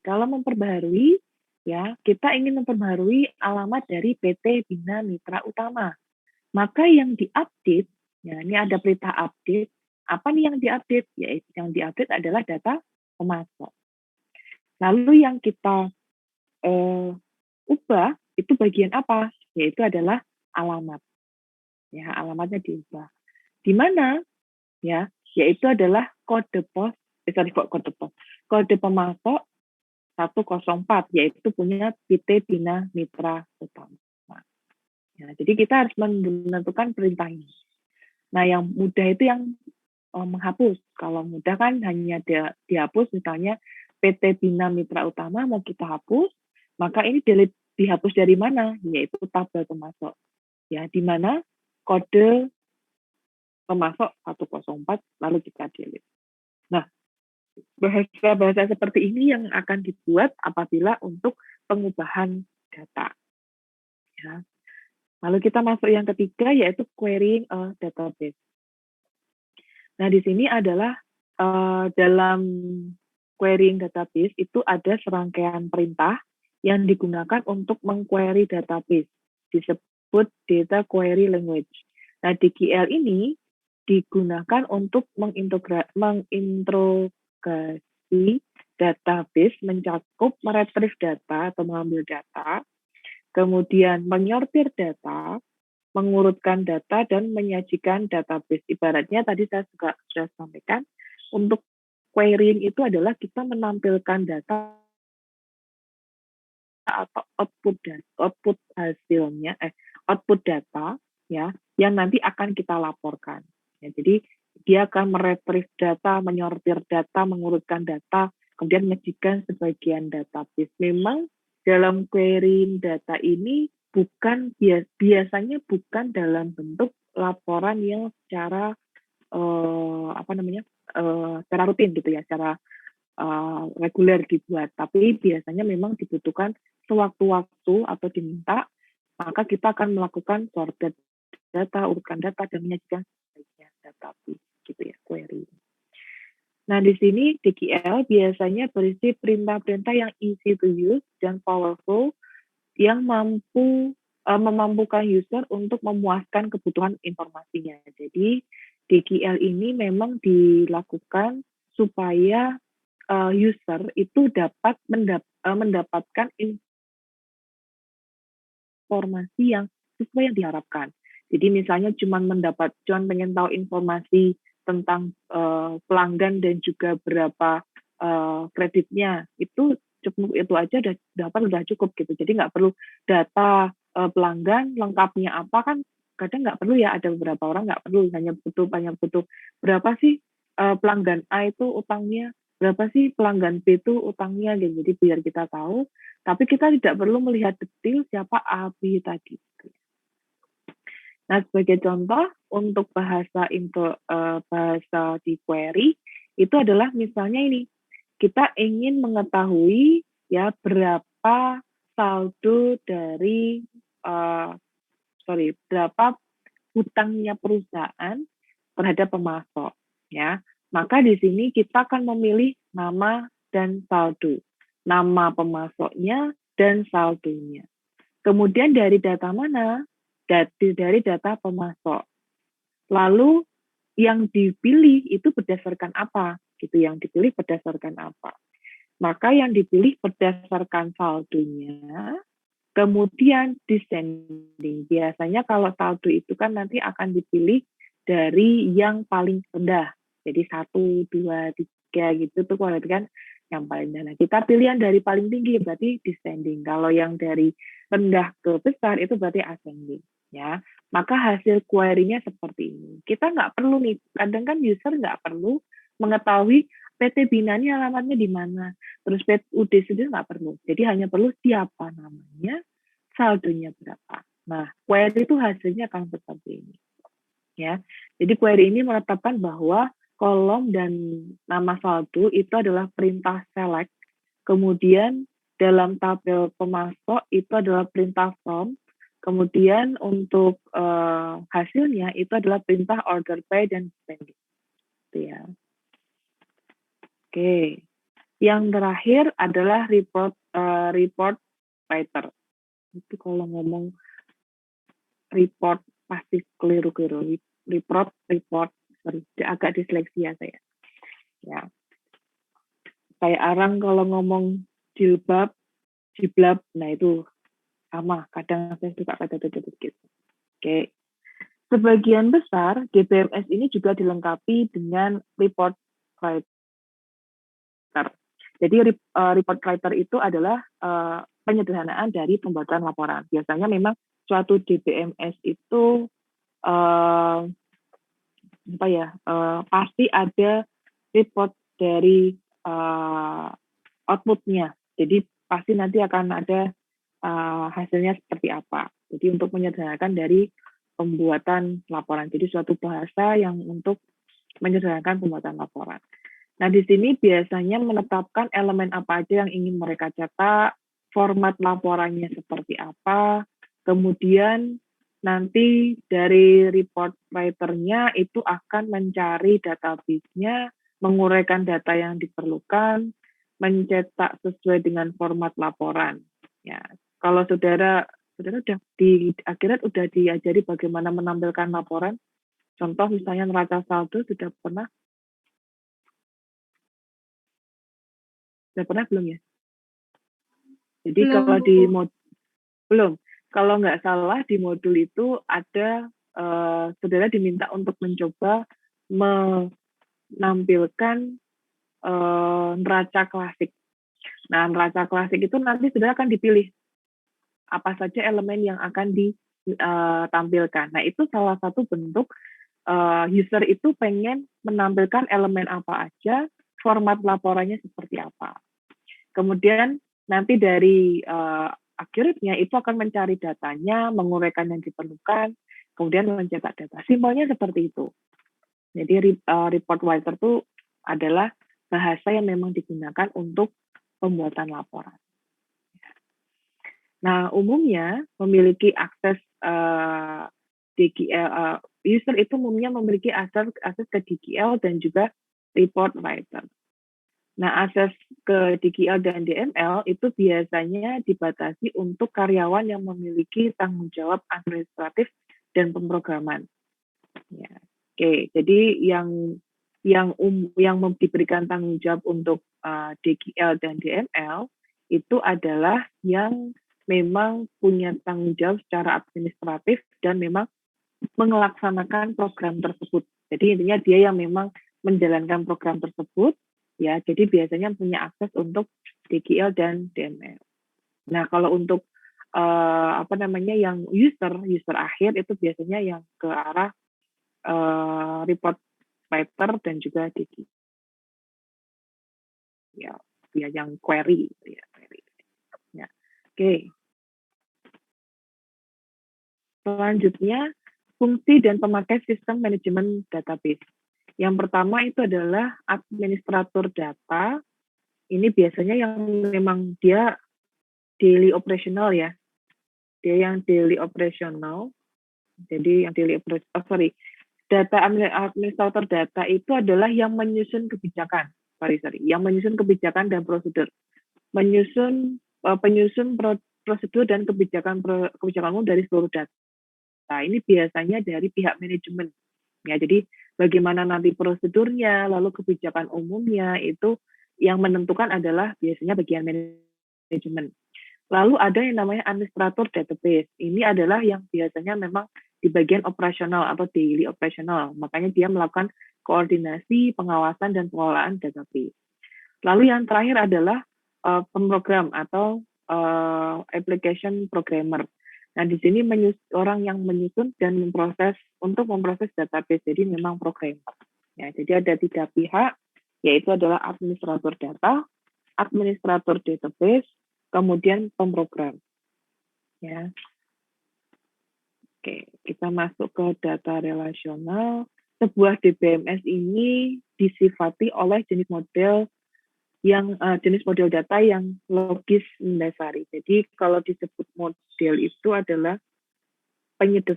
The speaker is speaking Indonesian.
Kalau memperbaharui, ya, kita ingin memperbaharui alamat dari PT Bina Mitra Utama. Maka yang diupdate, ya, ini ada perintah update. Apa nih yang diupdate? Yaitu yang diupdate adalah data pemasok. Lalu yang kita ubah itu bagian apa? Yaitu adalah alamat. Ya, alamatnya diubah. Di mana? Ya, yaitu adalah kode pos, kode pemasok 104, yaitu punya PT Bina Mitra Utama. Ya, jadi kita harus menentukan perintah ini. Nah, yang mudah itu yang menghapus. Kalau mudah kan hanya dihapus, misalnya PT Bina Mitra Utama mau kita hapus, maka ini dihapus dari mana? Yaitu tabel pemasok. Ya, di mana kode pemasok 104 lalu kita delete. Nah, bahasa-bahasa seperti ini yang akan dibuat apabila untuk pengubahan data. Ya. Lalu kita masuk yang ketiga, yaitu querying a database. Nah, di sini adalah dalam querying database itu ada serangkaian perintah yang digunakan untuk mengquery database. Disebut data query language. Nah, DQL ini digunakan untuk menginterogasi database, mencakup meretrieve data atau mengambil data, kemudian menyortir data, mengurutkan data, dan menyajikan database. Ibaratnya tadi saya juga sudah sampaikan, untuk querying itu adalah kita menampilkan data atau output hasilnya, output data, ya, yang nanti akan kita laporkan. Ya, jadi dia akan meretrieve data, menyortir data, mengurutkan data, kemudian menyajikan sebagian database. Memang dalam querying data ini biasanya bukan dalam bentuk laporan yang secara secara rutin gitu ya, secara reguler dibuat, tapi biasanya memang dibutuhkan sewaktu-waktu atau diminta, maka kita akan melakukan sorted data, urutkan data, dan menyajikan sebagian database gitu ya, query. Nah, di sini DQL biasanya berisi perintah-perintah yang easy to use dan powerful yang memampukan user untuk memuaskan kebutuhan informasinya. Jadi, DQL ini memang dilakukan supaya user itu dapat mendapatkan informasi yang sesuai yang diharapkan. Jadi misalnya cuma pengen tahu informasi tentang pelanggan dan juga berapa kreditnya, itu cukup itu aja udah cukup gitu. Jadi nggak perlu data pelanggan lengkapnya apa, kan kadang nggak perlu ya, ada beberapa orang nggak perlu, hanya butuh berapa sih pelanggan A itu utangnya, berapa sih pelanggan B itu utangnya gitu. Jadi biar kita tahu, tapi kita tidak perlu melihat detail siapa A, B tadi. Nah, sebagai contoh untuk bahasa di query itu adalah misalnya ini, kita ingin mengetahui ya berapa saldo dari berapa hutangnya perusahaan terhadap pemasok, ya. Maka di sini kita akan memilih nama dan saldo, nama pemasoknya dan saldonya. Kemudian dari data mana? Dari data pemasok. Lalu yang dipilih itu berdasarkan apa? Gitu, yang dipilih berdasarkan apa? Maka yang dipilih berdasarkan saldonya, kemudian descending. Biasanya kalau saldo itu kan nanti akan dipilih dari yang paling rendah. Jadi 1, 2, 3 gitu tuh kalau kan yang paling rendah. Kita pilih yang dari paling tinggi berarti descending. Kalau yang dari rendah ke besar itu berarti ascending. Ya, maka hasil query-nya seperti ini. Kita nggak perlu nih, kadang kan user nggak perlu mengetahui PT Bina ini alamatnya di mana, terus PUD sendiri nggak perlu. Jadi hanya perlu siapa namanya, saldonya berapa. Nah, query itu hasilnya akan seperti ini. Ya, jadi query ini menetapkan bahwa kolom dan nama saldo itu adalah perintah select. Kemudian dalam tabel pemasok itu adalah perintah from. Kemudian untuk hasilnya itu adalah perintah order by dan spending. Gitu ya. Oke. Yang terakhir adalah report writer. Itu kalau ngomong report pasti keliru-keliru. Report, sorry, agak disleksia saya. Ya. Kayak Arang kalau ngomong jilbab, jiblab, nah itu sama. Kadang saya suka kata gitu. Oke. Sebagian besar DBMS ini juga dilengkapi dengan report writer. Jadi report writer itu adalah penyederhanaan dari pembuatan laporan. Biasanya memang suatu DBMS itu pasti ada report dari outputnya. Jadi pasti nanti akan ada hasilnya seperti apa. Jadi untuk menyederhanakan dari pembuatan laporan. Jadi suatu bahasa yang untuk menyederhanakan pembuatan laporan. Nah, di sini biasanya menetapkan elemen apa aja yang ingin mereka cetak, format laporannya seperti apa, kemudian nanti dari report writer-nya itu akan mencari database-nya, menguraikan data yang diperlukan, mencetak sesuai dengan format laporan. Ya, kalau saudara udah di akhirat udah diajari bagaimana menampilkan laporan, contoh misalnya neraca saldo sudah pernah belum ya? Jadi Belum, kalau di Bu. belum, kalau nggak salah di modul itu ada saudara diminta untuk mencoba menampilkan neraca klasik. Nah, neraca klasik itu nanti saudara akan dipilih apa saja elemen yang akan ditampilkan. Nah, itu salah satu bentuk user itu pengen menampilkan elemen apa aja, format laporannya seperti apa. Kemudian nanti dari akhirnya itu akan mencari datanya, menguraikan yang diperlukan, kemudian mencetak data. Simpelnya seperti itu. Jadi report writer itu adalah bahasa yang memang digunakan untuk pembuatan laporan. Nah, umumnya memiliki akses DGL, user itu umumnya memiliki akses ke DGL dan juga report writer. Nah, akses ke DGL dan DML itu biasanya dibatasi untuk karyawan yang memiliki tanggung jawab administratif dan pemrograman. Ya. Oke, jadi yang diberikan tanggung jawab untuk DGL dan DML itu adalah yang memang punya tanggung jawab secara administratif dan memang melaksanakan program tersebut. Jadi intinya dia yang memang menjalankan program tersebut, ya. Jadi biasanya punya akses untuk DGL dan DML. Nah, kalau untuk yang user akhir itu biasanya yang ke arah report writer dan juga DGL. Ya, yang query, ya. Ya. Oke. Selanjutnya, fungsi dan pemakai sistem manajemen database. Yang pertama itu adalah administrator data. Ini biasanya yang memang dia daily operational ya. Dia yang daily operational. Jadi yang daily data administrator data itu adalah yang menyusun kebijakan. Yang menyusun kebijakan dan prosedur. Penyusun prosedur dan kebijakan umum dari seluruh data. Nah, ini biasanya dari pihak manajemen. Ya, jadi bagaimana nanti prosedurnya, lalu kebijakan umumnya itu yang menentukan adalah biasanya bagian manajemen. Lalu ada yang namanya administrator database. Ini adalah yang biasanya memang di bagian operasional atau daily operational. Makanya dia melakukan koordinasi, pengawasan, dan pengelolaan database. Lalu yang terakhir adalah pemrogram atau application programmer. Nah, di sini orang yang menyusun dan memproses database, jadi memang programmer. Ya, jadi ada 3 pihak, yaitu adalah administrator data, administrator database, kemudian pemrogram. Ya. Oke, kita masuk ke data relasional. Sebuah DBMS ini disifati oleh jenis model data yang logis mendasari. Jadi kalau disebut model itu adalah penyederhanaan